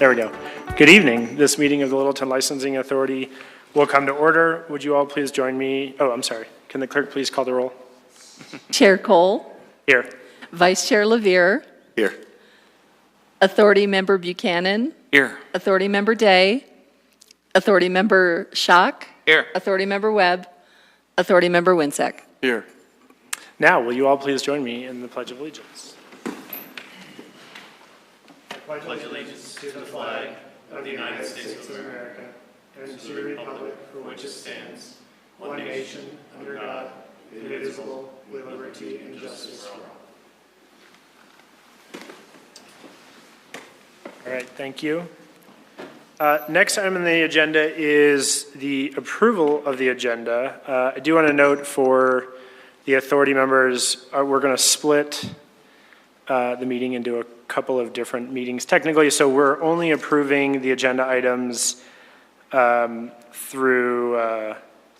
There we go. Good evening. This meeting of the Littleton Licensing Authority will come to order. Would you all please join me? Oh, I'm sorry. Can the clerk please call the roll? Chair Cole. Here. Vice Chair LaVere. Here. Authority Member Buchanan. Here. Authority Member Day. Authority Member Schock. Here. Authority Member Webb. Authority Member Winsek. Here. Now, will you all please join me in the Pledge of Allegiance? I pledge allegiance to the flag of the United States of America and to the republic for which it stands, one nation, under God, indivisible, with liberty and justice for all. All right, thank you. Next item on the agenda is the approval of the agenda. I do want to note for the authority members, we're going to split the meeting into a couple of different meetings technically, so we're only approving the agenda items through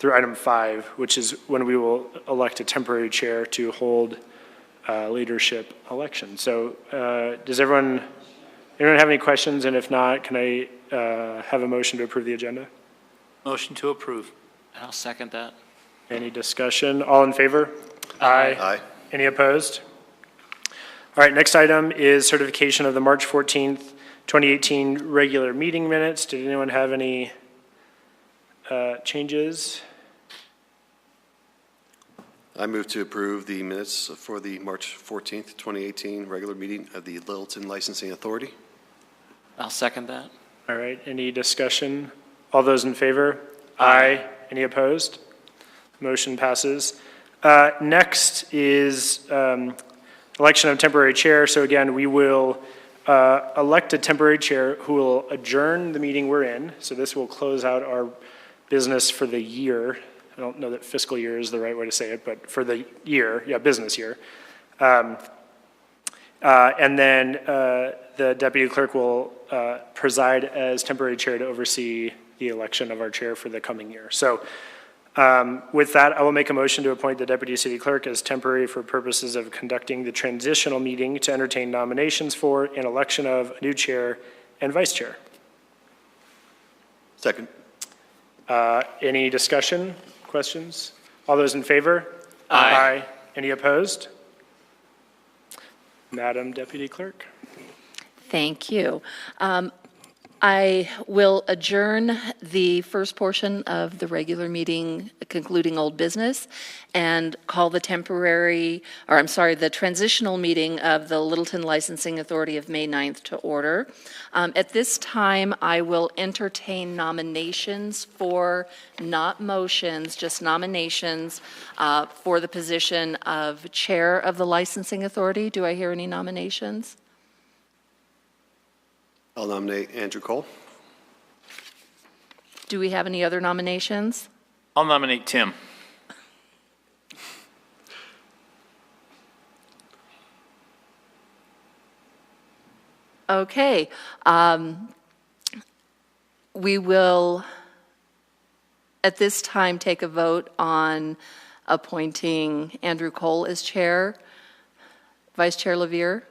item 5, which is when we will elect a temporary chair to hold leadership election. So does anyone have any questions? And if not, can I have a motion to approve the agenda? Motion to approve. I'll second that. Any discussion? All in favor? Aye. Aye. Any opposed? All right, next item is certification of the March 14th, 2018 regular meeting minutes. Did anyone have any changes? I move to approve the minutes for the March 14th, 2018 regular meeting of the Littleton Licensing Authority. I'll second that. All right, any discussion? All those in favor? Aye. Any opposed? Motion passes. Next is election of temporary chair. So again, we will elect a temporary chair who will adjourn the meeting we're in. So this will close out our business for the year. I don't know that fiscal year is the right way to say it, but for the year, business year. And then the deputy clerk will preside as temporary chair to oversee the election of our chair for the coming year. So with that, I will make a motion to appoint the deputy city clerk as temporary for purposes of conducting the transitional meeting to entertain nominations for an election of a new chair and vice chair. Second. Any discussion, questions? All those in favor? Aye. Any opposed? Madam Deputy Clerk. Thank you. I will adjourn the first portion of the regular meeting, concluding old business, and call the the transitional meeting of the Littleton Licensing Authority of May 9th to order. At this time, I will entertain nominations for, not motions, just nominations for the position of Chair of the Licensing Authority. Do I hear any nominations? I'll nominate Andrew Cole. Do we have any other nominations? I'll nominate Tim. Okay. We will, at this time, take a vote on appointing Andrew Cole as chair. Vice Chair LaVere?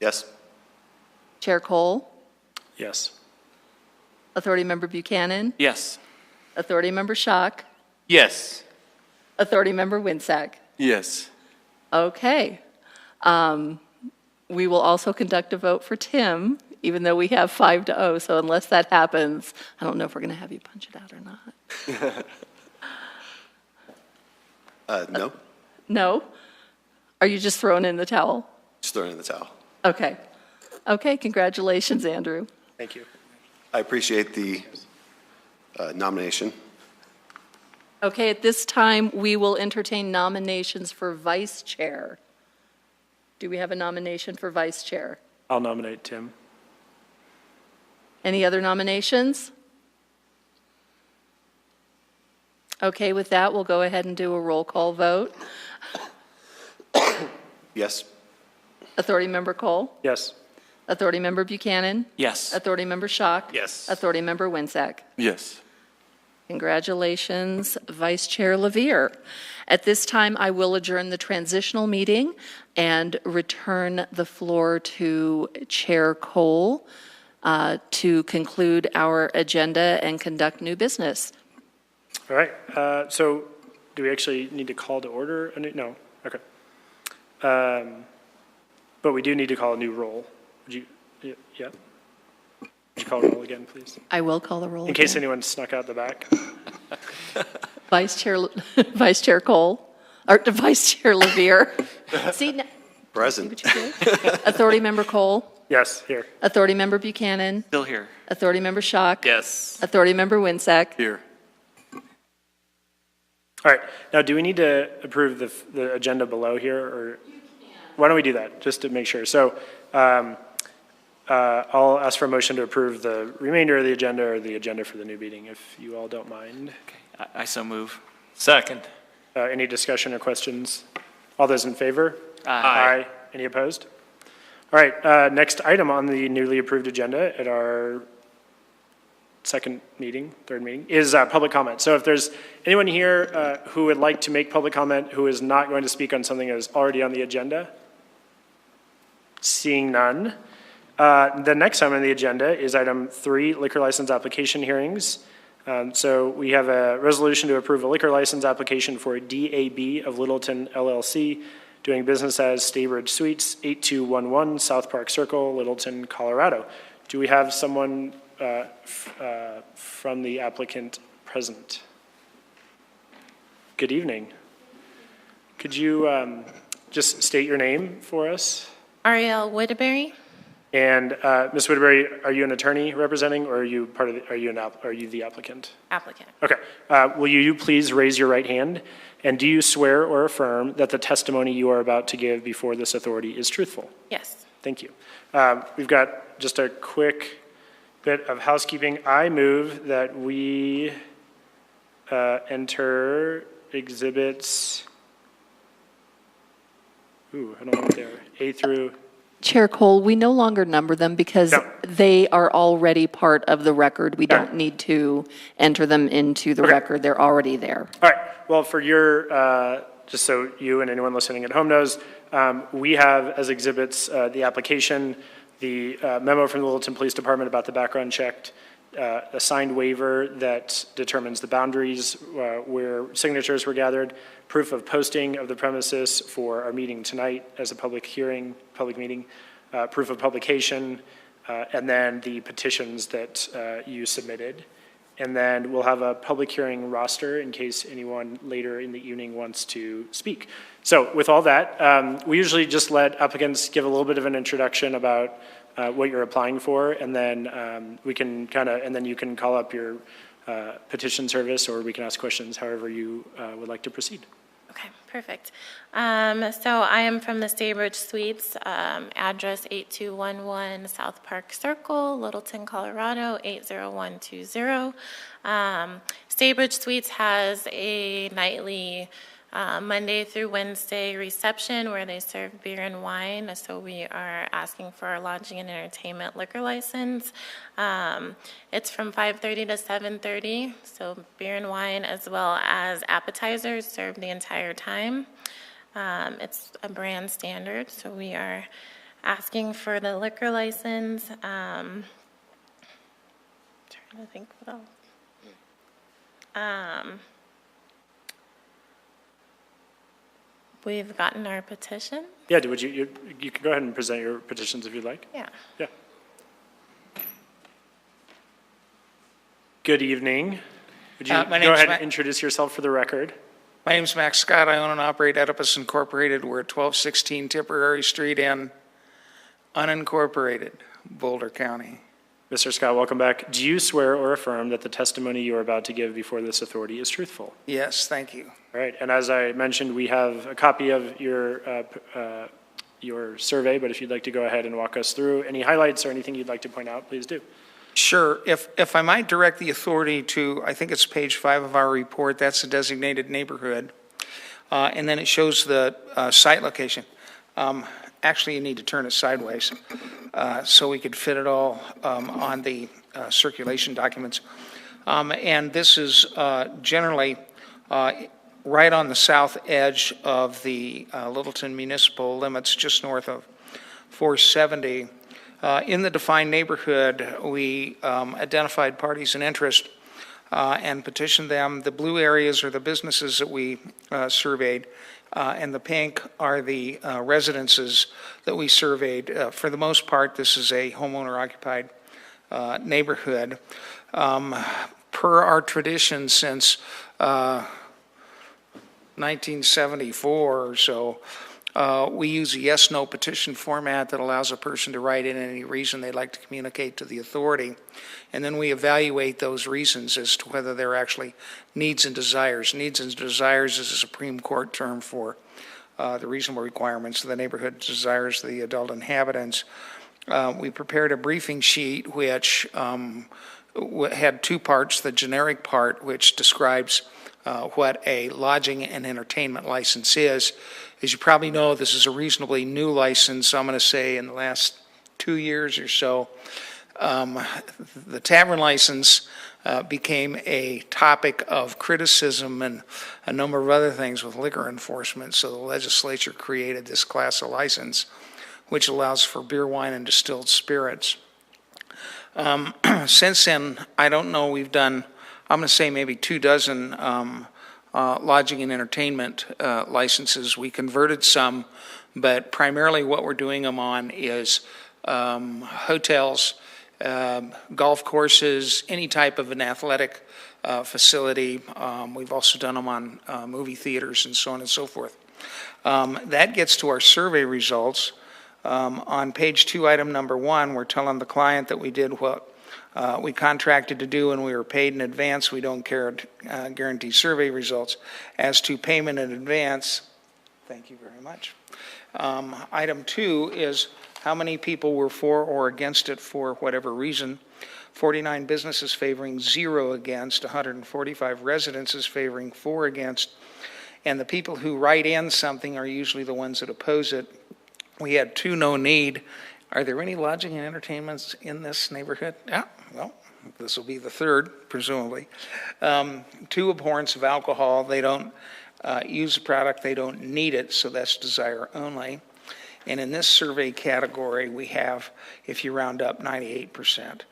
Yes. Chair Cole? Yes. Authority Member Buchanan? Yes. Authority Member Schock? Yes. Authority Member Winsack? Yes. Okay. We will also conduct a vote for Tim, even though we have 5-0. So unless that happens, I don't know if we're going to have you punch it out or not. No. No? Are you just throwing in the towel? Just throwing in the towel. Okay. Okay, congratulations, Andrew. Thank you. I appreciate the nomination. Okay, at this time, we will entertain nominations for vice chair. Do we have a nomination for vice chair? I'll nominate Tim. Any other nominations? Okay, with that, we'll go ahead and do a roll call vote. Yes. Authority Member Cole? Yes. Authority Member Buchanan? Yes. Authority Member Schock? Yes. Authority Member Winsack? Yes. Congratulations, Vice Chair LaVere. At this time, I will adjourn the transitional meeting and return the floor to Chair Cole to conclude our agenda and conduct new business. All right, so do we actually need to call to order? No, okay. But we do need to call a new roll. Would you, yeah? Would you call roll again, please? I will call the roll In case again. anyone snuck out the back. Vice Chair Cole, or Vice Chair Levere. See Present. what you did? Authority Member Cole, Yes, here. Authority Member Buchanan, Still here. Authority Member Schock. Yes. Authority Member Winsack. Here. All right, now do we need to approve the agenda below here, or? Why don't we do that, just to make sure? So I'll ask for a motion to approve the remainder of the agenda or the agenda for the new meeting, if you all don't mind. I so move. Second. Any discussion or questions? All those in favor? Aye. Any opposed? All right, next item on the newly approved agenda at our third meeting, is public comment. So if there's anyone here who would like to make public comment who is not going to speak on something that is already on the agenda, seeing none. The next item on the agenda is item 3, liquor license application hearings. So we have a resolution to approve a liquor license application for DAB of Littleton LLC, doing business as Staybridge Suites, 8211 South Park Circle, Littleton, Colorado. Do we have someone from the applicant present? Good evening. Could you just state your name for us? Ariel Woodbury. And Ms. Woodbury, are you an attorney representing, or are you part of the, are you the applicant? Applicant. Okay. Will you please raise your right hand? And do you swear or affirm that the testimony you are about to give before this authority is truthful? Yes. Thank you. We've got just a quick bit of housekeeping. I move that we enter exhibits, I don't want it there, A through, Chair Cole, we no longer number them because No. they are already part of the record. We don't need to enter them into the Okay. record. They're already there. all right. Well, for your, just so you and anyone listening at home knows, we have as exhibits the application, the memo from the Littleton Police Department about the background check, a signed waiver that determines the boundaries where signatures were gathered, proof of posting of the premises for our meeting tonight as a public meeting, proof of publication, and then the petitions that you submitted. And then we'll have a public hearing roster in case anyone later in the evening wants to speak. So with all that, we usually just let applicants give a little bit of an introduction about what you're applying for, and then we can and then you can call up your petition service, or we can ask questions however you would like to proceed. Okay, perfect. So I am from the Staybridge Suites, address 8211 South Park Circle, Littleton, Colorado, 80120. Staybridge Suites has a nightly Monday through Wednesday reception where they serve beer and wine. So we are asking for our lodging and entertainment liquor license. It's from 5:30 to 7:30. So beer and wine as well as appetizers served the entire time. It's a brand standard, so we are asking for the liquor license. Trying to think what else. We've gotten our petition. Yeah, would you can go ahead and present your petitions if you'd like. Yeah. Yeah. Good evening. Would you My go name's ahead and Matt. introduce yourself for the record? My name's Max Scott. I own and operate Oedipus Incorporated. We're at 1216 Tipperary Street in unincorporated Boulder County. Mr. Scott, welcome back. Do you swear or affirm that the testimony you are about to give before this authority is truthful? Yes, thank you. All right, and as I mentioned, we have a copy of your survey, but if you'd like to go ahead and walk us through any highlights or anything you'd like to point out, please do. Sure. If I might direct the authority to, I think it's page 5 of our report, that's the designated neighborhood. And then it shows the site location. Actually, you need to turn it sideways so we could fit it all on the circulation documents. And this is generally right on the south edge of the Littleton municipal limits, just north of 470. In the defined neighborhood, we identified parties in interest and petitioned them. The blue areas are the businesses that we surveyed, and the pink are the residences that we surveyed. For the most part, this is a homeowner-occupied neighborhood. Per our tradition since 1974 or so, we use a yes/no petition format that allows a person to write in any reason they'd like to communicate to the authority. And then we evaluate those reasons as to whether they're actually needs and desires. Needs and desires is a Supreme Court term for the reasonable requirements of the neighborhood, desires of the adult inhabitants. We prepared a briefing sheet which had two parts. The generic part, which describes what a lodging and entertainment license is. As you probably know, this is a reasonably new license. I'm going to say in the last 2 years or so. The tavern license became a topic of criticism and a number of other things with liquor enforcement. So the legislature created this class of license, which allows for beer, wine, and distilled spirits. Since then, I don't know, we've done, I'm going to say maybe 24 lodging and entertainment licenses. We converted some, but primarily what we're doing them on is hotels, golf courses, any type of an athletic facility. We've also done them on movie theaters and so on and so forth. That gets to our survey results. On page 2, item number 1, we're telling the client that we did what we contracted to do and we were paid in advance. We don't guarantee survey results. As to payment in advance, thank you very much. Item 2 is how many people were for or against it for whatever reason. 49 businesses favoring, 0 against, 145 residences favoring, 4 against. And the people who write in something are usually the ones that oppose it. We had 2 no need. Are there any lodging and entertainments in this neighborhood? Yeah, well, this will be the 3rd, presumably. 2 abhorrence of alcohol. They don't use the product. They don't need it, so that's desire only. And in this survey category, we have, if you round up, 98%.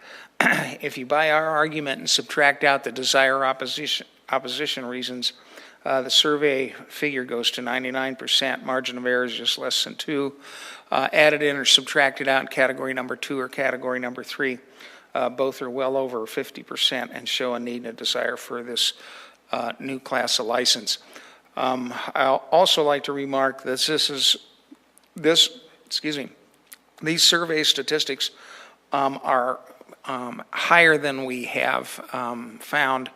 If you buy our argument and subtract out the desire opposition reasons, the survey figure goes to 99%. Margin of error is just less than 2. Added in or subtracted out in category number 2 or category number 3, both are well over 50% and show a need and a desire for this new class of license. I'll also like to remark that these survey statistics are higher than we have found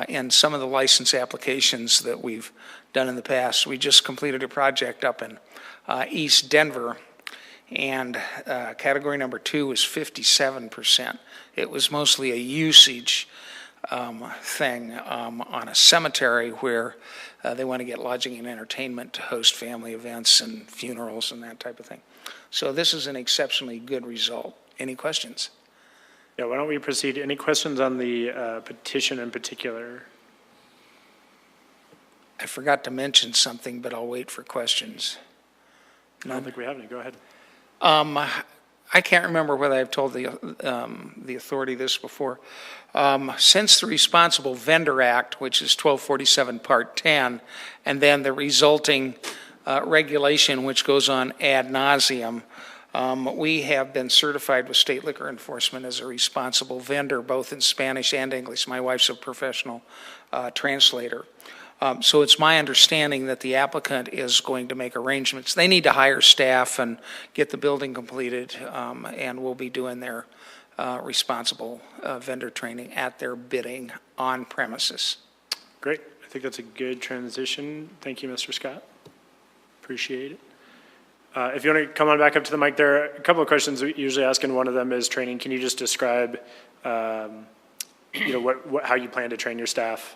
in some of the license applications that we've done in the past. We just completed a project up in East Denver, and category number 2 was 57%. It was mostly a usage thing on a cemetery where they want to get lodging and entertainment to host family events and funerals and that type of thing. So this is an exceptionally good result. Any questions? Yeah, why don't we proceed? Any questions on the petition in particular? I forgot to mention something, but I'll wait for questions. I don't think we have any. Go ahead. I can't remember whether I've told the authority this before. Since the Responsible Vendor Act, which is 1247 Part 10, and then the resulting regulation, which goes on ad nauseum, we have been certified with state liquor enforcement as a responsible vendor, both in Spanish and English. My wife's a professional translator. So it's my understanding that the applicant is going to make arrangements. They need to hire staff and get the building completed, and we'll be doing their responsible vendor training at their bidding on premises. Great. I think that's a good transition. Thank you, Mr. Scott. Appreciate it. If you want to come on back up to the mic, there are a couple of questions we usually ask, and one of them is training. Can you just describe, how you plan to train your staff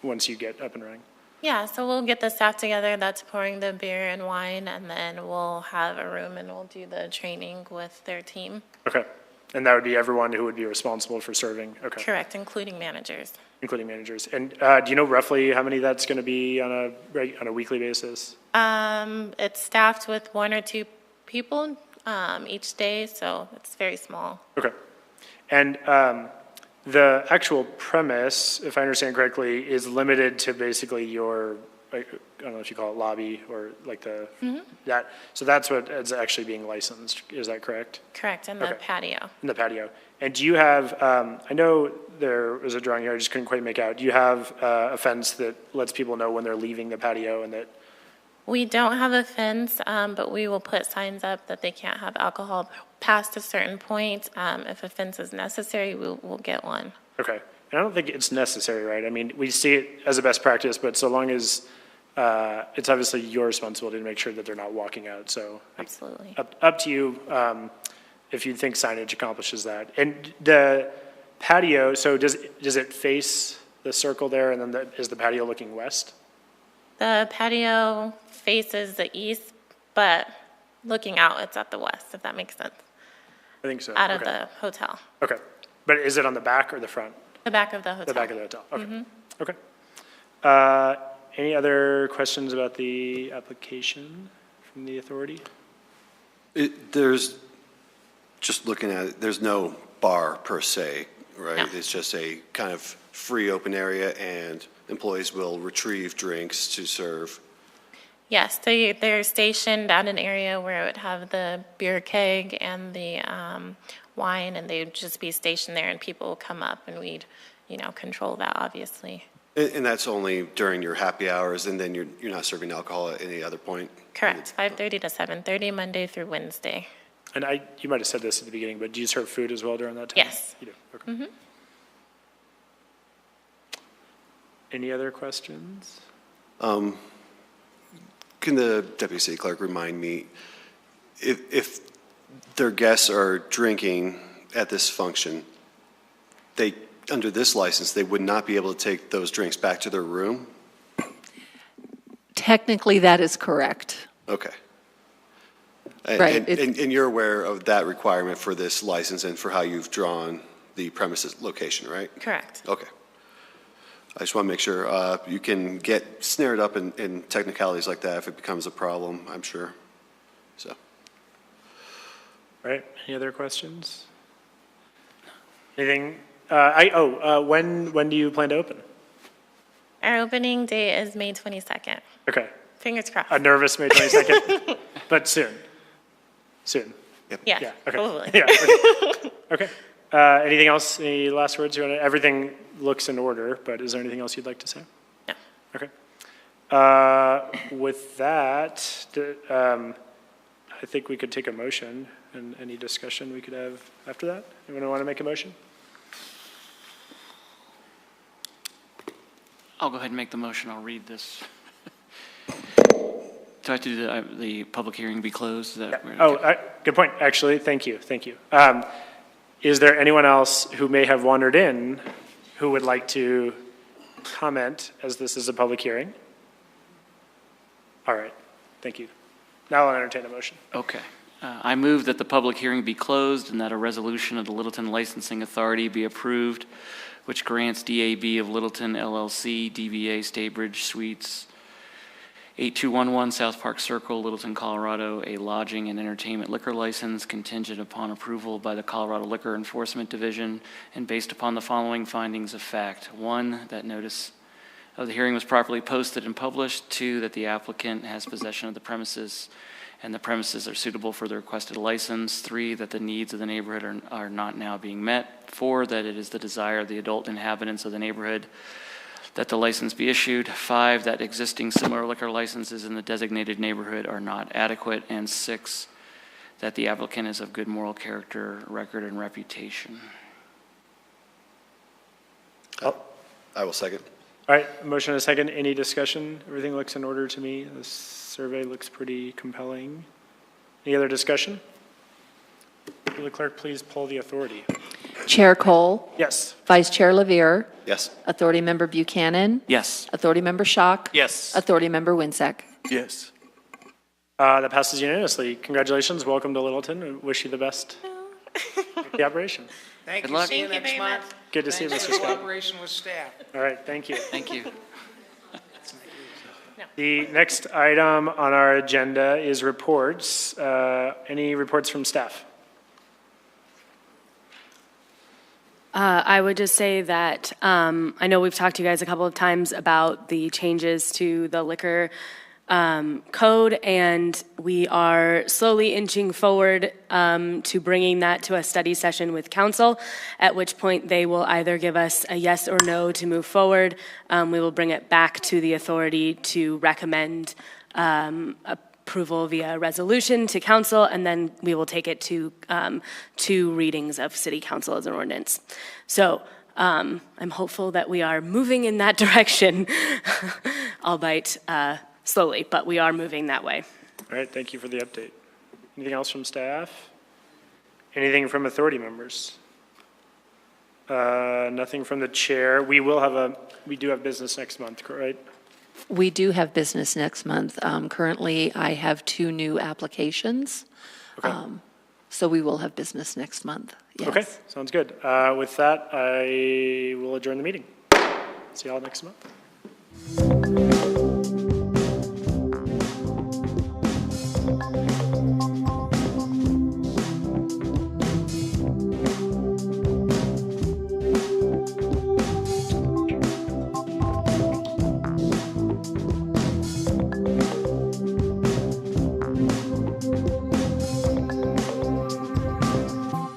once you get up and running? Yeah, so we'll get the staff together that's pouring the beer and wine, and then we'll have a room and we'll do the training with their team. Okay. And that would be everyone who would be responsible for serving? Okay. Correct, including managers. Including managers. And do you know roughly how many that's going to be on a weekly basis? It's staffed with 1 or 2 people each day, so it's very small. Okay. And the actual premise, if I understand correctly, is limited to basically your, I don't know if you call it lobby or like the, that, so that's what is actually being licensed, is that correct? Correct, and the Okay. patio. In the patio. And do you have, I know there was a drawing here, I just couldn't quite make out. Do you have a fence that lets people know when they're leaving the patio and that, We don't have a fence, but we will put signs up that they can't have alcohol past a certain point. If a fence is necessary, we'll get one. okay. And I don't think it's necessary, right? I mean, we see it as a best practice, but so long as, it's obviously your responsibility to make sure that they're not walking out, so. Absolutely. Up to you, if you think signage accomplishes that. And the patio, so does it face the circle there, and then is the patio looking west? The patio faces the east, but looking out, it's at the west, if that makes sense, I think so. out of Okay. the hotel, Okay. But is it on the back or the front? the back of the hotel. The back of the hotel, okay. Okay. Any other questions about the application from the authority? There's, just looking at it, there's no bar per se, right? No. It's just a kind of free open area, and employees will retrieve drinks to serve. Yes, they're stationed at an area where it would have the beer keg and the wine, and they'd just be stationed there, and people will come up, and we'd, control that, obviously. And that's only during your happy hours, and then you're not serving alcohol at any other point? Correct, 5:30 to 7:30, Monday through Wednesday. And you might have said this at the beginning, but do you serve food as well during that time? Yes. You do, okay. Any other questions? Can the deputy city clerk remind me, if their guests are drinking at this function, under this license, they would not be able to take those drinks back to their room? Technically, that is correct. Okay. Right, And you're aware of that requirement for this license and for how you've drawn the premises location, right? Correct. Okay. I just want to make sure, you can get snared up in technicalities like that if it becomes a problem, I'm sure. So, All right, any other questions? Anything, when do you plan to open? Our opening date is May 22nd. Okay, Fingers crossed. a nervous May 22nd, but soon. Soon, Yes, yeah, okay. probably. Yeah, okay. Anything else, any last words? Everything looks in order, but is there anything else you'd like to say? No. Okay. With that, I think we could take a motion, and any discussion we could have after that. Anyone want to make a motion? I'll go ahead and make the motion. I'll read this. Do I have to do the public hearing be closed? Is that where- okay. Good point, actually, thank you. Is there anyone else who may have wandered in who would like to comment, as this is a public hearing? All right, thank you. Now I'll entertain a motion. Okay. I move that the public hearing be closed and that a resolution of the Littleton Licensing Authority be approved, which grants DAB of Littleton LLC, DBA Staybridge Suites, 8211 South Park Circle, Littleton, Colorado, a lodging and entertainment liquor license contingent upon approval by the Colorado Liquor Enforcement Division and based upon the following findings of fact. 1, that notice of the hearing was properly posted and published. 2, that the applicant has possession of the premises and the premises are suitable for the requested license. 3, that the needs of the neighborhood are not now being met. 4, that it is the desire of the adult inhabitants of the neighborhood that the license be issued. 5, that existing similar liquor licenses in the designated neighborhood are not adequate. And 6, that the applicant is of good moral character, record, and reputation. I will second. All right, motion and a second. Any discussion? Everything looks in order to me. This survey looks pretty compelling. Any other discussion? Will the clerk please poll the authority? Chair Cole, Yes. Vice Chair Levere, Yes. Authority Member Buchanan, Yes. Authority Member Schock, Yes. Authority Member Winsack. Yes. That passes unanimously. Congratulations. Welcome to Littleton. We wish you the best with the operation. Thank Good you. luck. See you Thank you next very month. Good to see you, Thanks Mr. for Scott. cooperation with staff. All right, thank you. Thank you. The next item on our agenda is reports. Any reports from staff? I would just say that I know we've talked to you guys a couple of times about the changes to the liquor code, and we are slowly inching forward to bringing that to a study session with council, at which point they will either give us a yes or no to move forward. We will bring it back to the authority to recommend approval via resolution to council, and then we will take it to 2 readings of city council as an ordinance. So I'm hopeful that we are moving in that direction, albeit slowly, but we are moving that way. All right, thank you for the update. Anything else from staff? Anything from authority members? Nothing from the chair. We do have business next month, right? We do have business next month. Currently, I have 2 new applications. Okay. So we will have business next month, yes. Okay, sounds good. With that, I will adjourn the meeting. See y'all next month.